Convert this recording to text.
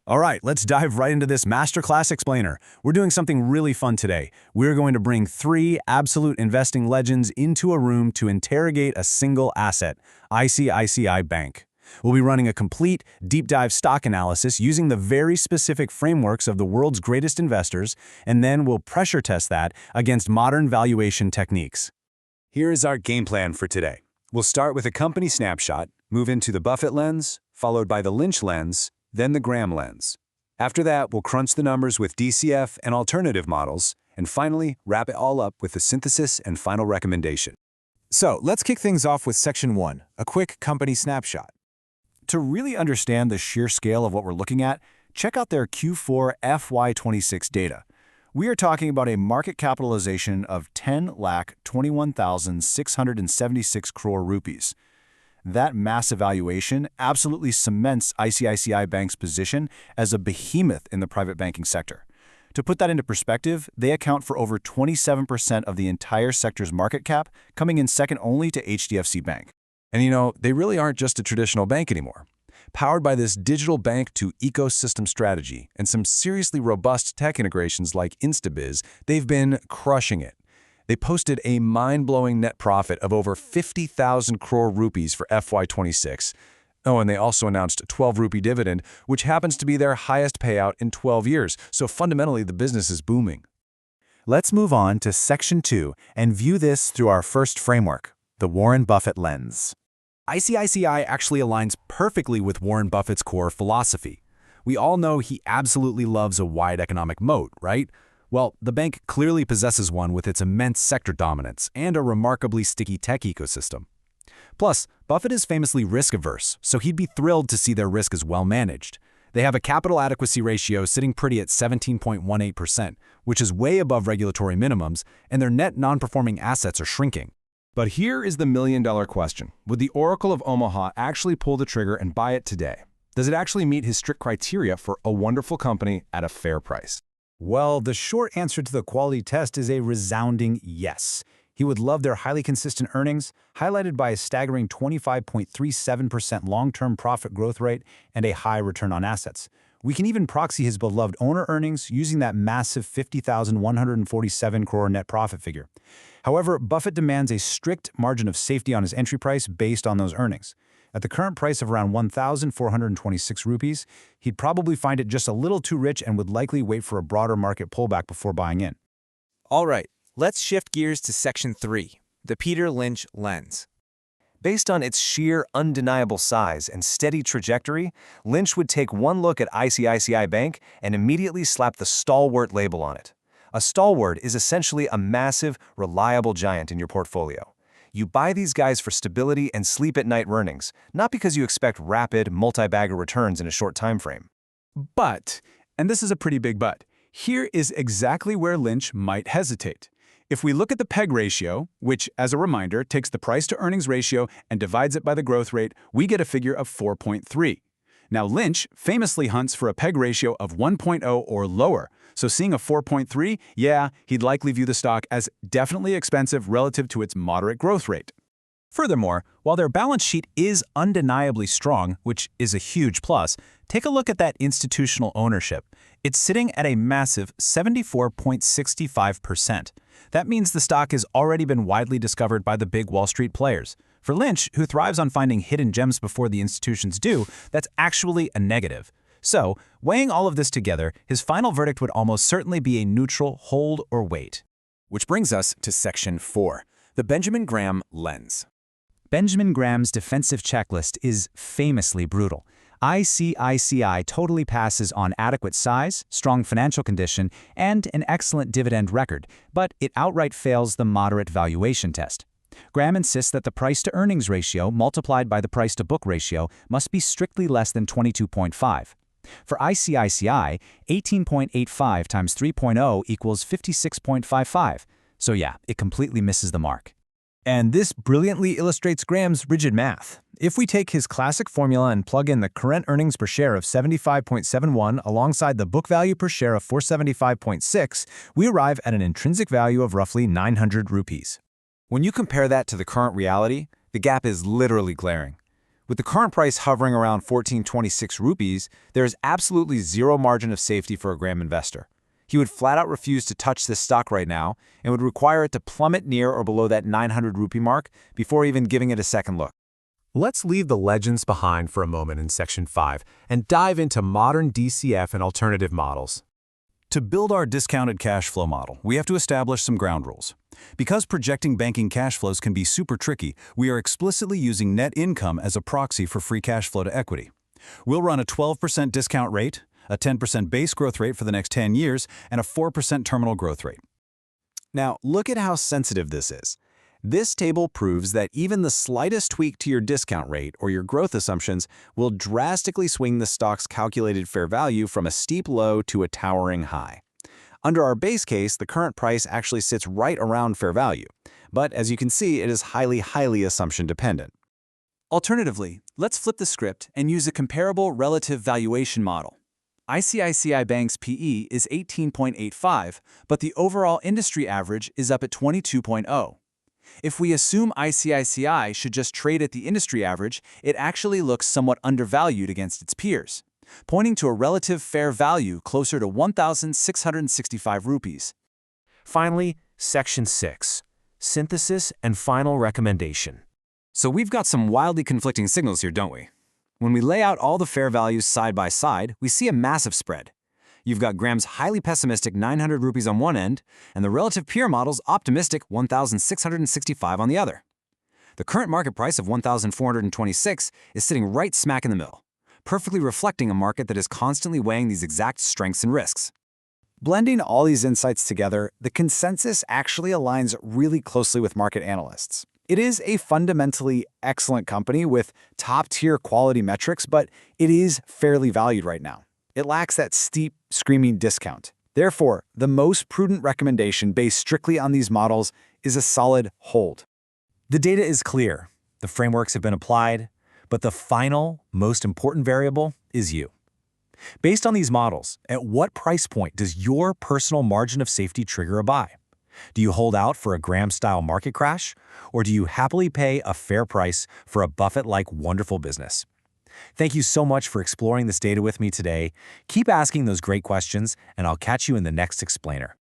All right, let's dive right into this masterclass explainer. We're doing something really fun today. We're going to bring three absolute investing legends into a room to interrogate a single asset, ICICI Bank. We'll be running a complete, deep dive stock analysis using the very specific frameworks of the world's greatest investors, and then we'll pressure test that against modern valuation techniques. Here is our game plan for today. We'll start with a company snapshot, move into the Buffett lens, followed by the Lynch lens, then the Graham lens. After that, we'll crunch the numbers with DCF and alternative models, and finally, wrap it all up with the synthesis and final recommendation. So let's kick things off with Section 1, a quick company snapshot. To really understand the sheer scale of what we're looking at, check out their Q4 FY2026 data. We are talking about a market capitalization of 10,21,676 crore rupees. That massive valuation absolutely cements ICICI Bank's position as a behemoth in the private banking sector. To put that into perspective, they account for over 27% of the entire sector's market cap, coming in second only to HDFC Bank. And they really aren't just a traditional bank anymore. Powered by this digital bank-to-ecosystem strategy and some seriously robust tech integrations like InstaBiz, they've been crushing it. They posted a mind-blowing net profit of over 50,000 crore rupees for FY26. Oh, and they also announced a 12 rupee dividend, which happens to be their highest payout in 12 years, so fundamentally the business is booming. Let's move on to Section 2 and view this through our first framework, the Warren Buffett lens. ICICI actually aligns perfectly with Warren Buffett's core philosophy. We all know he absolutely loves a wide economic moat, right? Well, the bank clearly possesses one with its immense sector dominance and a remarkably sticky tech ecosystem. Plus, Buffett is famously risk-averse, so he'd be thrilled to see their risk is well managed. They have a capital adequacy ratio sitting pretty at 17.18%, which is way above regulatory minimums, and their net non-performing assets are shrinking. But here is the million-dollar question. Would the Oracle of Omaha actually pull the trigger and buy it today? Does it actually meet his strict criteria for a wonderful company at a fair price? Well, the short answer to the quality test is a resounding yes. He would love their highly consistent earnings, highlighted by a staggering 25.37% long-term profit growth rate and a high return on assets. We can even proxy his beloved owner earnings using that massive 50,147 crore net profit figure. However, Buffett demands a strict margin of safety on his entry price based on those earnings. At the current price of around 1,426 rupees, he'd probably find it just a little too rich and would likely wait for a broader market pullback before buying in. All right, let's shift gears to Section 3, the Peter Lynch lens. Based on its sheer, undeniable size and steady trajectory, Lynch would take one look at ICICI Bank and immediately slap the stalwart label on it. A stalwart is essentially a massive, reliable giant in your portfolio. You buy these guys for stability and sleep-at-night earnings, not because you expect rapid, multi-bagger returns in a short time frame. But, and this is a pretty big but, here is exactly where Lynch might hesitate. If we look at the PEG ratio, which, as a reminder, takes the price-to-earnings ratio and divides it by the growth rate, we get a figure of 4.3. Now, Lynch famously hunts for a PEG ratio of 1.0 or lower, so seeing a 4.3, yeah, he'd likely view the stock as definitely expensive relative to its moderate growth rate. Furthermore, while their balance sheet is undeniably strong, which is a huge plus, take a look at that institutional ownership. It's sitting at a massive 74.65%. That means the stock has already been widely discovered by the big Wall Street players. For Lynch, who thrives on finding hidden gems before the institutions do, that's actually a negative. So, weighing all of this together, his final verdict would almost certainly be a neutral hold or wait. Which brings us to Section 4, the Benjamin Graham lens. Benjamin Graham's defensive checklist is famously brutal. ICICI totally passes on adequate size, strong financial condition, and an excellent dividend record, but it outright fails the moderate valuation test. Graham insists that the price-to-earnings ratio multiplied by the price-to-book ratio must be strictly less than 22.5. For ICICI, 18.85 times 3.0 equals 56.55. So yeah, it completely misses the mark. And this brilliantly illustrates Graham's rigid math. If we take his classic formula and plug in the current earnings per share of 75.71 alongside the book value per share of 475.6, we arrive at an intrinsic value of roughly 900 rupees. When you compare that to the current reality, the gap is literally glaring. With the current price hovering around 1426 rupees, there is absolutely zero margin of safety for a Graham investor. He would flat out refuse to touch this stock right now and would require it to plummet near or below that 900 rupee mark before even giving it a second look. Let's leave the legends behind for a moment in Section 5 and dive into modern DCF and alternative models. To build our discounted cash flow model, we have to establish some ground rules. Because projecting banking cash flows can be super tricky, we are explicitly using net income as a proxy for free cash flow to equity. We'll run a 12% discount rate, a 10% base growth rate for the next 10 years, and a 4% terminal growth rate. Now, look at how sensitive this is. This table proves that even the slightest tweak to your discount rate or your growth assumptions will drastically swing the stock's calculated fair value from a steep low to a towering high. Under our base case, the current price actually sits right around fair value, but as you can see, it is highly assumption dependent. Alternatively, let's flip the script and use a comparable relative valuation model. ICICI Bank's PE is 18.85, but the overall industry average is up at 22.0. If we assume ICICI should just trade at the industry average, it actually looks somewhat undervalued against its peers, pointing to a relative fair value closer to 1,665 rupees. Finally, Section 6, Synthesis and Final Recommendation. So we've got some wildly conflicting signals here, don't we? When we lay out all the fair values side by side, we see a massive spread. You've got Graham's highly pessimistic 900 rupees on one end, and the relative peer model's optimistic 1,665 on the other. The current market price of 1,426 is sitting right smack in the middle, perfectly reflecting a market that is constantly weighing these exact strengths and risks. Blending all these insights together, the consensus actually aligns really closely with market analysts. It is a fundamentally excellent company with top-tier quality metrics, but it is fairly valued right now. It lacks that steep, screaming discount. Therefore, the most prudent recommendation based strictly on these models is a solid hold. The data is clear, the frameworks have been applied, but the final, most important variable is you. Based on these models, at what price point does your personal margin of safety trigger a buy? Do you hold out for a Graham-style market crash, or do you happily pay a fair price for a Buffett-like wonderful business? Thank you so much for exploring this data with me today. Keep asking those great questions, and I'll catch you in the next explainer.